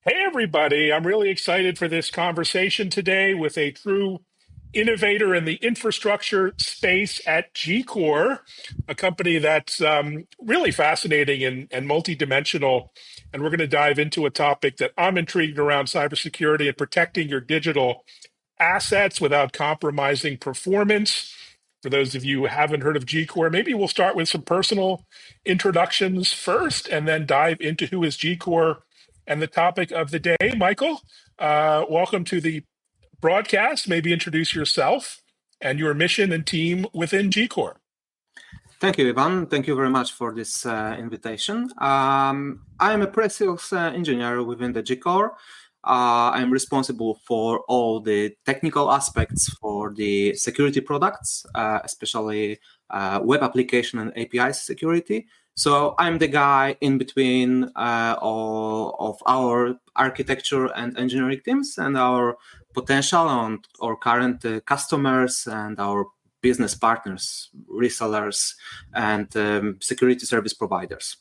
Hey, everybody. I'm really excited for this conversation today with a true innovator in the infrastructure space at Gcore, a company that's really fascinating and multidimensional. And we're going to dive into a topic that I'm intrigued around cybersecurity and protecting your digital assets without compromising performance. For those of you who haven't heard of Gcore, maybe we'll start with some personal introductions first and then dive into who is Gcore and the topic of the day. Michael, welcome to the broadcast. Maybe introduce yourself and your mission and team within Gcore. Thank you, Ivan. Thank you very much for this invitation. I am a pre-sales engineer within the Gcore. I'm responsible for all the technical aspects for the security products, especially web application and API security. So I'm the guy in between all of our architecture and engineering teams and our potential and our current customers and our business partners, resellers, and security service providers.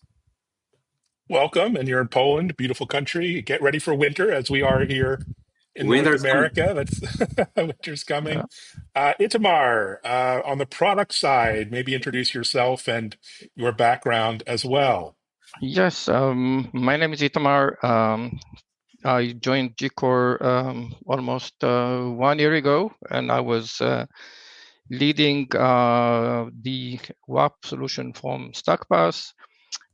Welcome, and you're in Poland, beautiful country. Get ready for winter, as we are here in North America. That's winter's coming. Itamar, on the product side, maybe introduce yourself and your background as well. Yes, my name is Itamar. I joined Gcore almost 1 year ago, and I was leading the WAP solution from StackPath,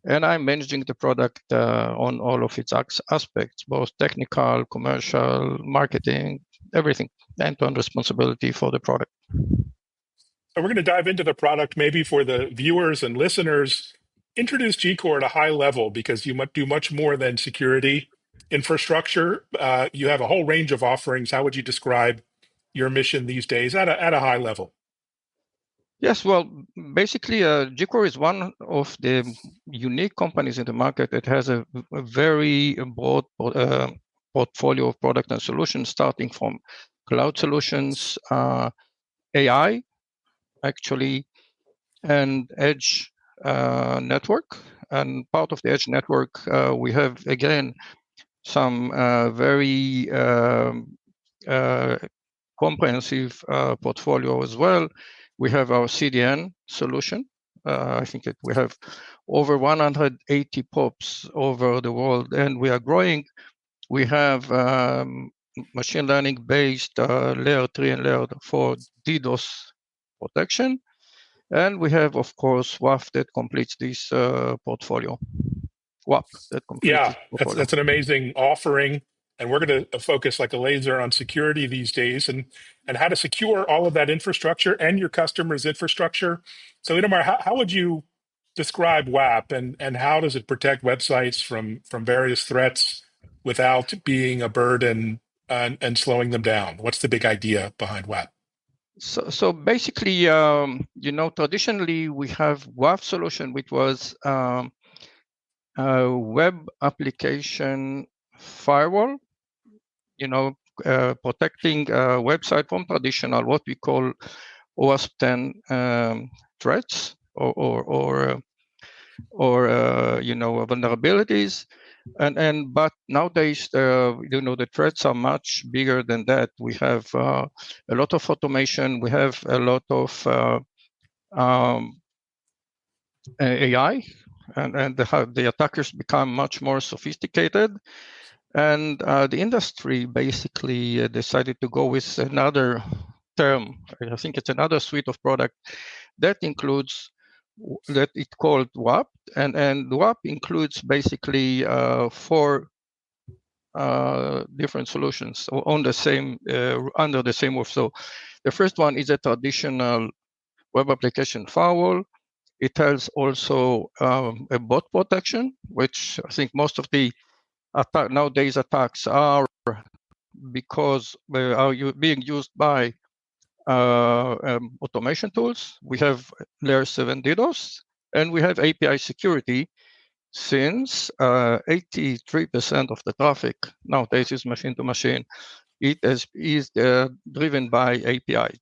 and I'm managing the product on all of its aspects, both technical, commercial, marketing, everything, end-to-end responsibility for the product. So we're going to dive into the product. Maybe for the viewers and listeners, introduce Gcore at a high level, because you do much more than security infrastructure. You have a whole range of offerings. How would you describe your mission these days at a high level? Yes, well, basically, Gcore is one of the unique companies in the market that has a very broad portfolio of product and solutions, starting from cloud solutions, AI, actually, and edge network. And part of the edge network, we have, again, some very comprehensive portfolio as well. We have our CDN solution. I think that we have over 180 POPs over the world, and we are growing. We have machine learning based layer 3 and layer 4 DDoS protection. And we have, of course, WAF that completes this portfolio. WAP that completes this portfolio. That's an amazing offering. And we're going to focus like a laser on security these days and how to secure all of that infrastructure and your customers' infrastructure. So, Itamar, how would you describe WAP and how does it protect websites from various threats without being a burden and slowing them down? What's the big idea behind WAP? So basically, traditionally we have WAF solution, which was Web Application Firewall, protecting a website from traditional, what we call OWASP 10 threats or vulnerabilities. But nowadays, the threats are much bigger than that. We have a lot of automation. We have a lot of AI, and the attackers become much more sophisticated. And the industry basically decided to go with another term. I think it's another suite of product that includes that it called WAP, and WAP includes basically 4 different solutions on the same under the same roof. So the first one is a traditional Web Application Firewall. It has also a bot protection, which I think most of the nowadays attacks are because they are being used by automation tools. We have layer 7 DDoS, and we have API security, since 83% of the traffic nowadays is machine to machine. It is driven by API.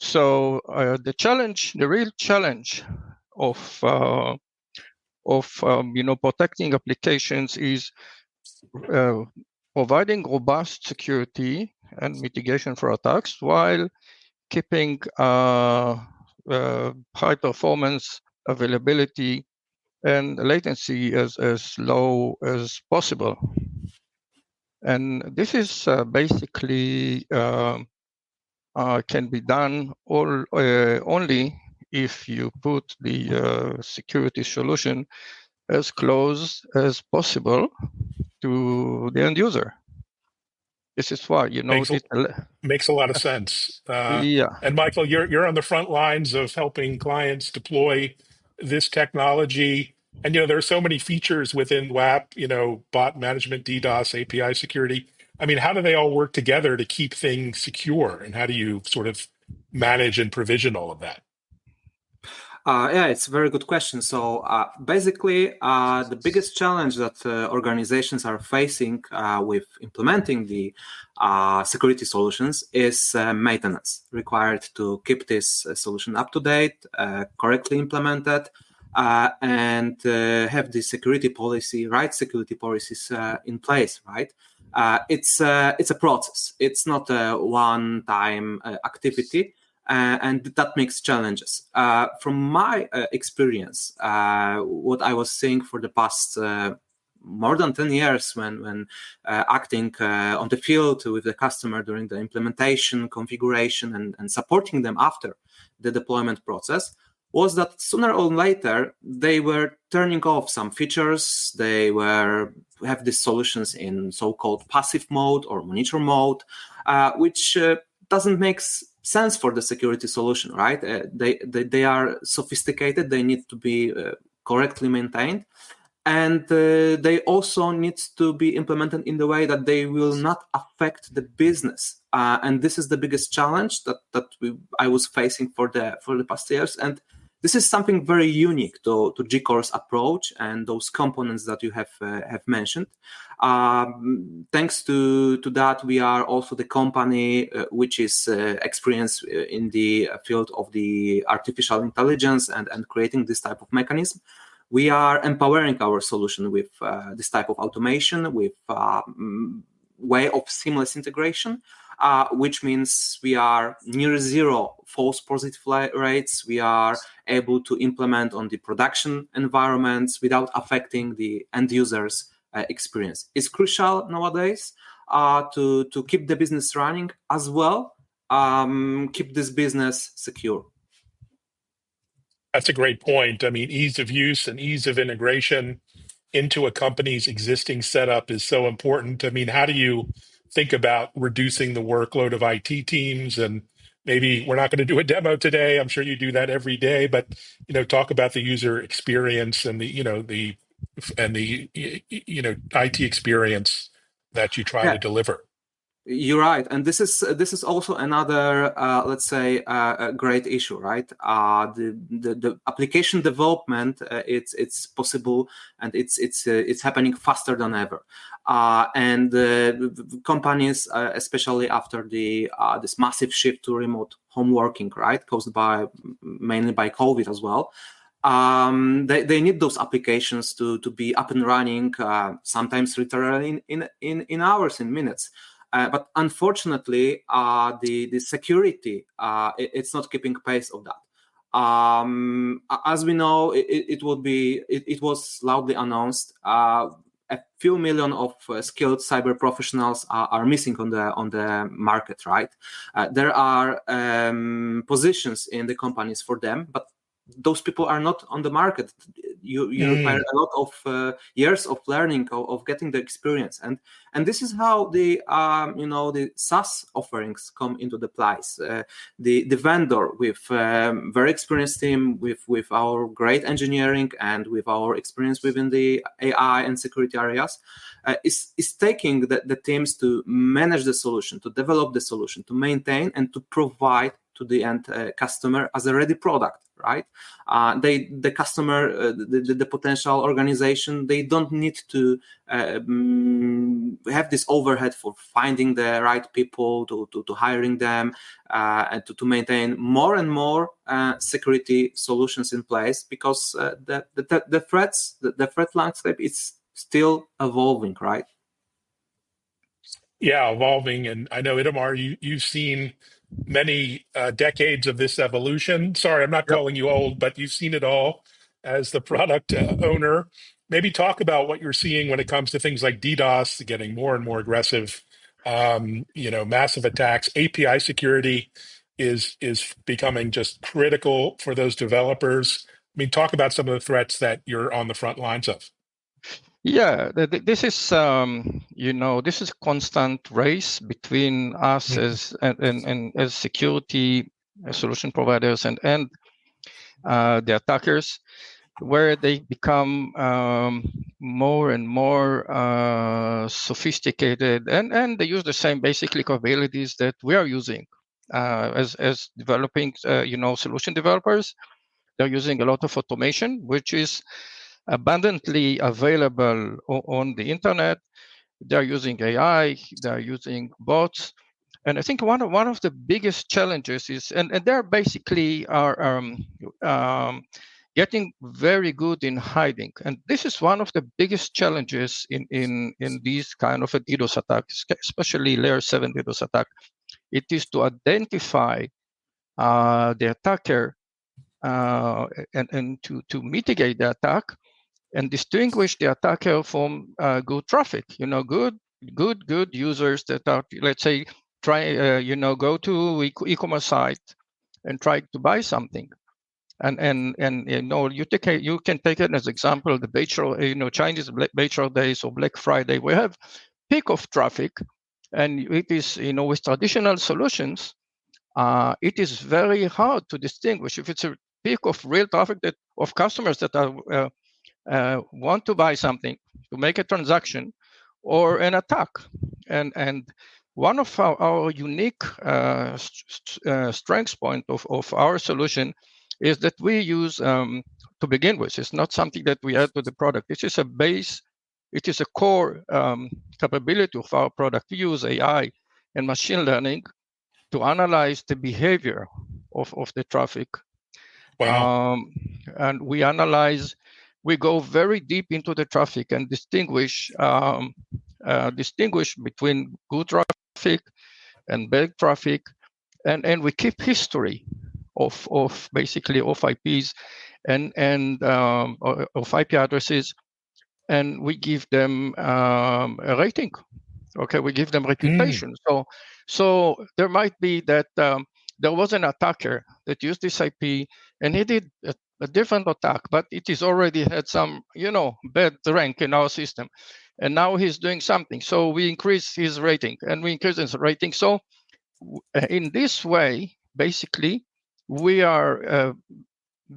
So the real challenge of protecting applications is providing robust security and mitigation for attacks while keeping high performance, availability, and latency as low as possible. And this is basically can be done only if you put the security solution as close as possible to the end user. This is why, Makes a lot of sense. Yeah. And Michael, you're on the front lines of helping clients deploy this technology. And there are so many features within WAP, bot management, DDoS, API security. I mean, how do they all work together to keep things secure? And how do you sort of manage and provision all of that? Yeah, it's a very good question. So basically, the biggest challenge that organizations are facing with implementing the security solutions is maintenance required to keep this solution up to date, correctly implemented, and have the security policy, right security policies in place, right? It's a process. It's not a one-time activity. And that makes challenges. From my experience, what I was seeing for the past more than 10 years when acting on the field with the customer during the implementation, configuration, and supporting them after the deployment process, was that sooner or later they were turning off some features. They have these solutions in so-called passive mode or monitor mode, which doesn't make sense for the security solution, right? They are sophisticated. They need to be correctly maintained, and they also need to be implemented in the way that they will not affect the business. And this is the biggest challenge that I was facing for the past years. And this is something very unique to Gcore's approach and those components that you have mentioned. Thanks to that, we are also the company which is experienced in the field of the artificial intelligence and creating this type of mechanism. We are empowering our solution with this type of automation, with way of seamless integration, which means we are near zero false positive rates. We are able to implement on the production environments without affecting the end users' experience. It's crucial nowadays to keep the business running as well, keep this business secure. That's a great point. I mean, ease of use and ease of integration into a company's existing setup is so important. I mean, how do you think about reducing the workload of IT teams? And maybe we're not going to do a demo today. I'm sure you do that every day, but talk about the user experience and the IT experience that you try to deliver. You're right, and this is also another let's say a great issue, right? The application development it's possible, and it's happening faster than ever, and companies, especially after this massive shift to remote home working, right, caused mainly by COVID as well. They need those applications to be up and running, sometimes literally in hours, in minutes. But unfortunately, the security it's not keeping pace of that. As we know, it was loudly announced. A few million of skilled cyber professionals are missing on the market, right? There are positions in the companies for them, but those people are not on the market. You require a lot of years of learning, of getting the experience, and this is how the the SaaS offerings come into the place. The vendor with very experienced team, with our great engineering and with our experience within the AI and security areas, is taking the teams to manage the solution, to develop the solution, to maintain, and to provide to the end customer as a ready product, right? The customer, the potential organization, they don't need to have this overhead for finding the right people, to hiring them, and to maintain more and more security solutions in place, because the threat landscape is still evolving, right? Yeah, evolving. And I know, Itamar, you've seen many decades of this evolution. Sorry, I'm not Yep. calling you old, but you've seen it all as the product owner. Maybe talk about what you're seeing when it comes to things like DDoS getting more and more aggressive. Massive attacks. API security is becoming just critical for those developers. I mean, talk about some of the threats that you're on the front lines of. Yeah, this is a constant race between us Mhm. and as security solution providers and the attackers, where they become more and more sophisticated, and they use the same basically capabilities that we are using as developing solution developers. They're using a lot of automation, which is abundantly available on the internet. They're using AI, they're using bots. And I think one of the biggest challenges is, and they're basically are getting very good in hiding. And this is one of the biggest challenges in these kind of a DDoS attacks, especially layer 7 DDoS attack. It is to identify the attacker and to mitigate the attack and distinguish the attacker from good traffic. Good users that are, let's say, go to e-commerce site and try to buy something. And you can take it as example the Chinese Beichor days or Black Friday. We have peak of traffic, and it is with traditional solutions, it is very hard to distinguish if it's a peak of real traffic of customers that are want to buy something, to make a transaction, or an attack. And one of our unique strengths point of our solution is that we use, to begin with, it's not something that we add to the product. It is a base, it is a core capability of our product. We use AI and machine learning to analyze the behavior of the traffic. Wow. And we go very deep into the traffic and distinguish between good traffic and bad traffic, and we keep history of basically of IPs and of IP addresses, and we give them a rating. Okay, we give them reputation. So there might be that there was an attacker that used this IP and he did a different attack, but it is already had some, bad rank in our system. And now he's doing something. So we increase his rating and we increase his rating. So in this way, basically, we are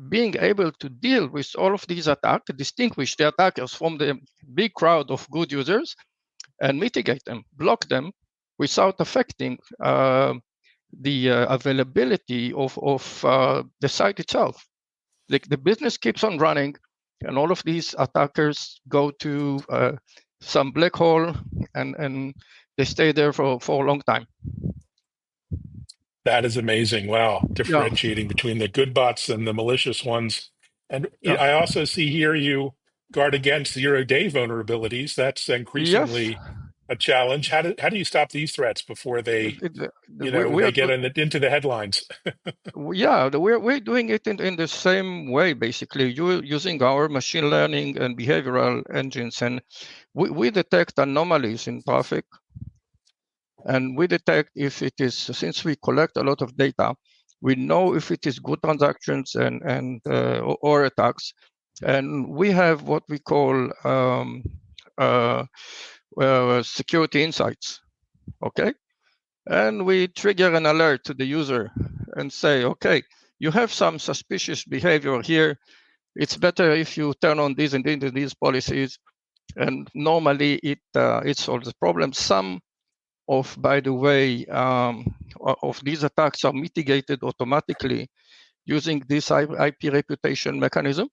being able to deal with all of these attacks, distinguish the attackers from the big crowd of good users, and mitigate them, block them, without affecting the availability of the site itself. The business keeps on running, and all of these attackers go to some black hole, and they stay there for a long time. That is amazing. Wow. Yeah. Differentiating between the good bots and the malicious ones. And Yeah. I also see here you guard against zero-day vulnerabilities. That's Yes. increasingly a challenge. How do you stop these threats before they, We they are get into the headlines? Yeah, we're doing it in the same way, basically. You're using our machine learning and behavioral engines, and we detect anomalies in traffic, and we detect if it is, since we collect a lot of data, we know if it is good transactions or attacks, and we have what we call security insights. Okay. And we trigger an alert to the user and say, okay, you have some suspicious behavior here. It's better if you turn on these and these policies. And normally it solves the problem. Some by the way, of these attacks are mitigated automatically using this IP reputation mechanism,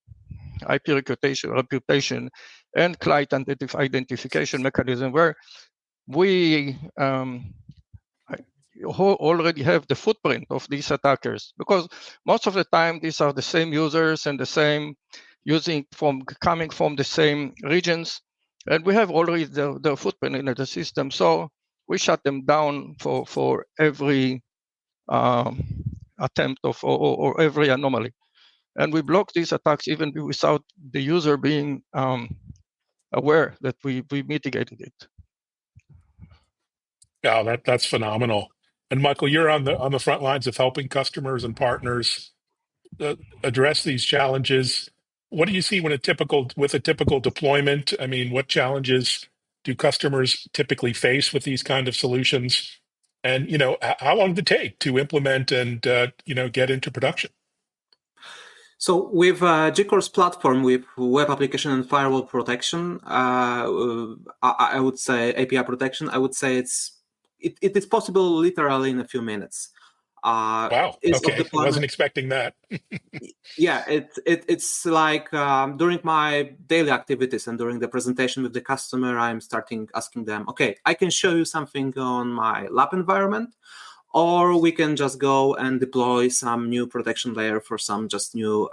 IP reputation and client identification mechanism, where we already have the footprint of these attackers, because most of the time these are the same users and the same coming from the same regions, and we have already the footprint in the system. So we shut them down for every attempt of or every anomaly. And we block these attacks even without the user being aware that we mitigated it. Yeah, that's phenomenal. And Michael, you're on the front lines of helping customers and partners address these challenges. What do you see with a typical deployment? I mean, what challenges do customers typically face with these kind of solutions? And how long does it take to implement and get into production? So with Gcore's platform, with Web Application and Firewall protection, I would say API protection, I would say it is possible literally in a few minutes. Wow. Okay. I wasn't expecting that. Yeah, it's like during my daily activities and during the presentation with the customer, I'm starting asking them, okay, I can show you something on my lab environment, or we can just go and deploy some new protection layer for some just new,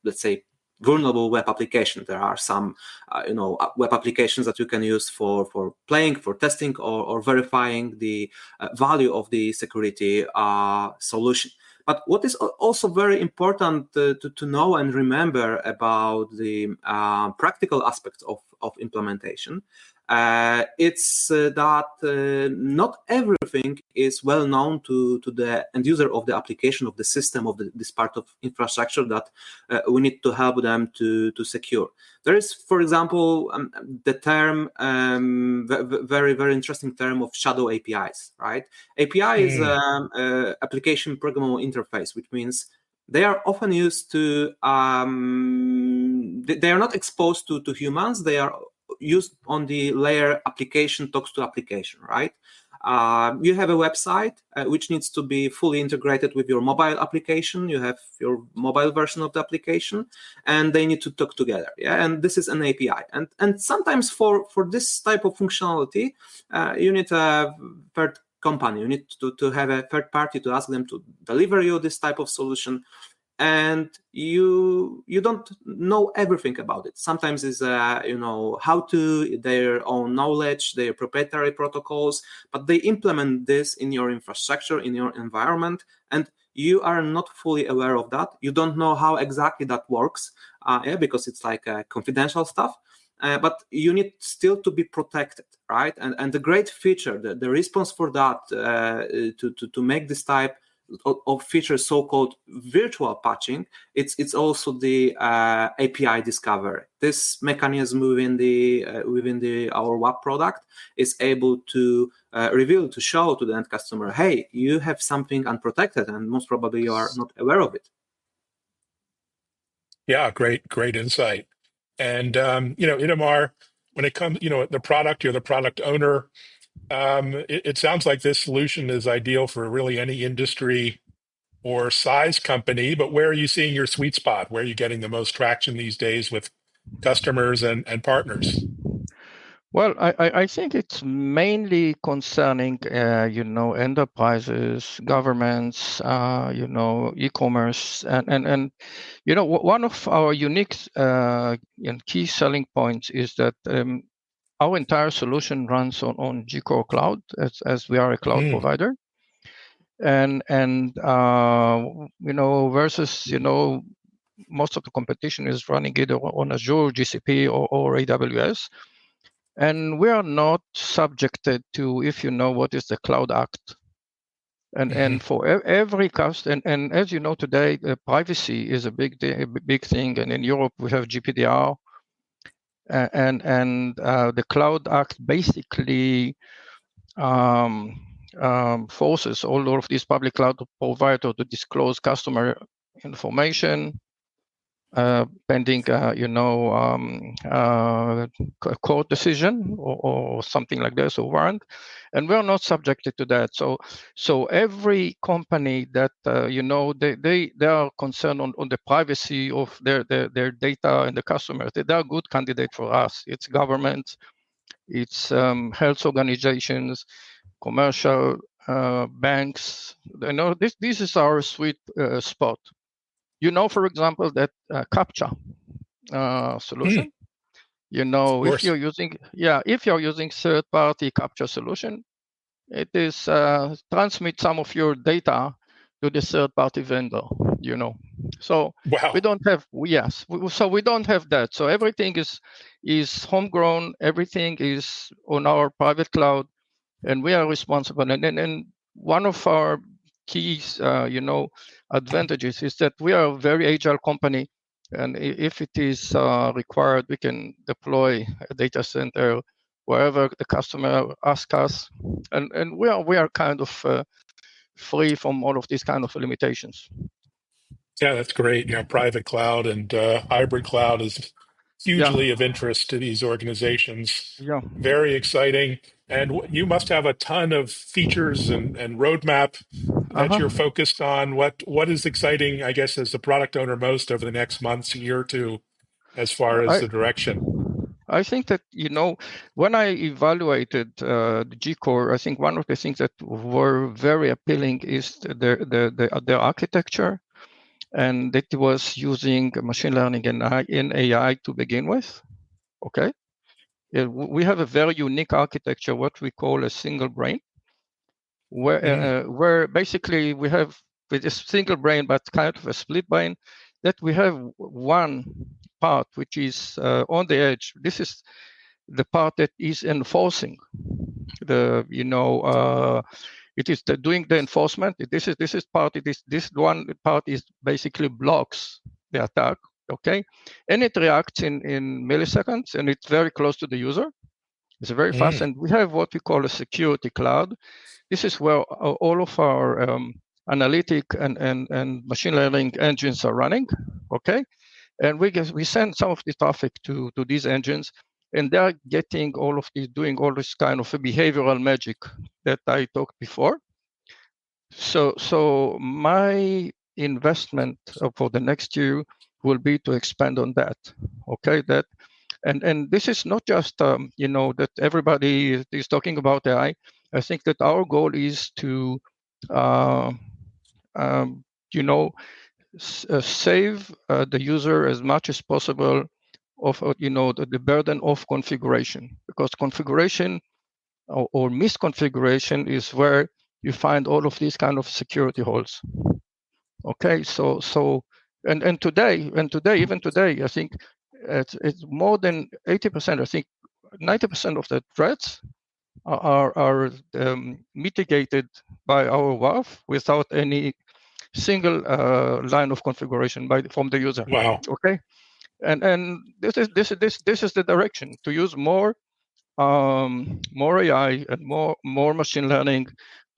let's say, vulnerable web application. There are some, web applications that you can use for playing, for testing, or verifying the value of the security solution. But what is also very important to know and remember about the practical aspects of implementation, it's that not everything is well known to the end user of the application, of the system, of this part of infrastructure that we need to help them to secure. There is, for example, the term, very, very interesting term of shadow APIs, right? API is application programmable interface, which means they are often used to, they are not exposed to humans, they are used on the layer application talks to application, right? You have a website which needs to be fully integrated with your mobile application. You have your mobile version of the application, and they need to talk together. Yeah, and this is an API. And sometimes for this type of functionality, you need a third company. You need to have a third party to ask them to deliver you this type of solution. And you don't know everything about it. Sometimes it's how to their own knowledge, their proprietary protocols, but they implement this in your infrastructure, in your environment, and you are not fully aware of that. You don't know how exactly that works, because it's like confidential stuff. But you need still to be protected, right? And the great feature, the response for that to make this type of features, so-called virtual patching, it's also the API discovery. This mechanism within our web product is able to reveal, to show to the end customer, hey, you have something unprotected, and most probably you are not aware of it. Yeah, great insight. And Itamar, when it comes, the product, you're the product owner. It sounds like this solution is ideal for really any industry or size company, but where are you seeing your sweet spot? Where are you getting the most traction these days with customers and partners? Well, I think it's mainly concerning, enterprises, governments, e-commerce, and one of our unique and key selling points is that our entire solution runs on Gcore Cloud, as we are a cloud provider, and versus most of the competition is running either on Azure, GCP, or AWS. And we are not subjected to, if you know what is the Cloud Act. And for every customer, and as you know today, privacy is a big thing. And in Europe, we have GDPR. And the Cloud Act basically forces all of these public cloud providers to disclose customer information, pending, a court decision or something like this, or warrant, and we're not subjected to that. So every company that they are concerned on the privacy of their data and the customers, they are a good candidate for us. It's government, it's health organizations, commercial banks. This is our sweet spot. For example, that CAPTCHA solution. If you're using third-party CAPTCHA solution, It is transmit some of your data to the third-party vendor, you know. So we Wow. don't have, so we don't have that. So everything is homegrown. Everything is on our private cloud, and we are responsible. And one of our key, advantages is that we are a very agile company, and if it is required, we can deploy a data center wherever the customer asks us, and we are kind of free from all of these kind of limitations. Yeah, that's great. Private cloud and hybrid cloud is Yeah, hugely of interest to these organizations. yeah. Very exciting. And you must have a ton of features and roadmap that Uh-huh. you're focused on. What is exciting, I guess, as the product owner most over the next months, year or two, as far as I the direction? I think that, when I evaluated the Gcore, I think one of the things that were very appealing is the architecture, and that it was using machine learning and AI to begin with. Okay, we have a very unique architecture, what we call a single brain, where basically we have with a single brain, but kind of a split brain, that we have one part which is on the edge. This is the part that is enforcing it is doing the enforcement. This is part. This one part is basically blocks the attack. Okay, and it reacts in milliseconds, and it's very close to the user. It's very fast, and we have what we call a security cloud. This is where all of our analytic and machine learning engines are running. Okay, and we send some of the traffic to these engines, and they're getting all of these, doing all this kind of a behavioral magic that I talked before. So my investment for the next year will be to expand on that. Okay, and this is not just that everybody is talking about AI. I think that our goal is to uh, um, save the user as much as possible of the burden of configuration, because configuration or misconfiguration is where you find all of these kind of security holes. Okay, so and today, even today, I think it's more than 80%. I think 90% of the threats are mitigated by our WAF without any single line of configuration from the user. Wow. Okay, and this is the direction, to use more AI and more machine learning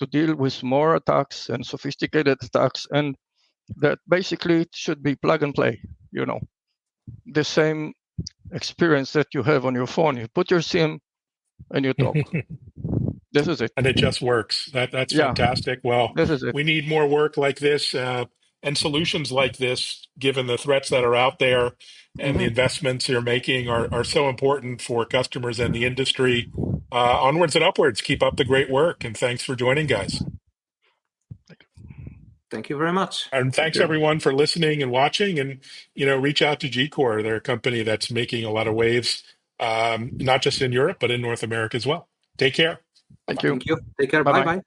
to deal with more attacks and sophisticated attacks, and that basically it should be plug and play. The same experience that you have on your phone. You put your SIM and you talk. This is it. And it just works. That's Yeah, fantastic. Well, this is it. we need more work like this and solutions like this, given the threats that are out there and the Mhm. investments you're making are so important for customers and the industry. Onwards and upwards. Keep up the great work. And thanks for joining, guys. Thank you very much. And Thank thanks you. everyone for listening and watching. And reach out to Gcore. They're a company that's making a lot of waves, not just in Europe but in North America as well. Take care. Thank Bye-bye. you. Thank you. Take care. Bye Bye bye. bye.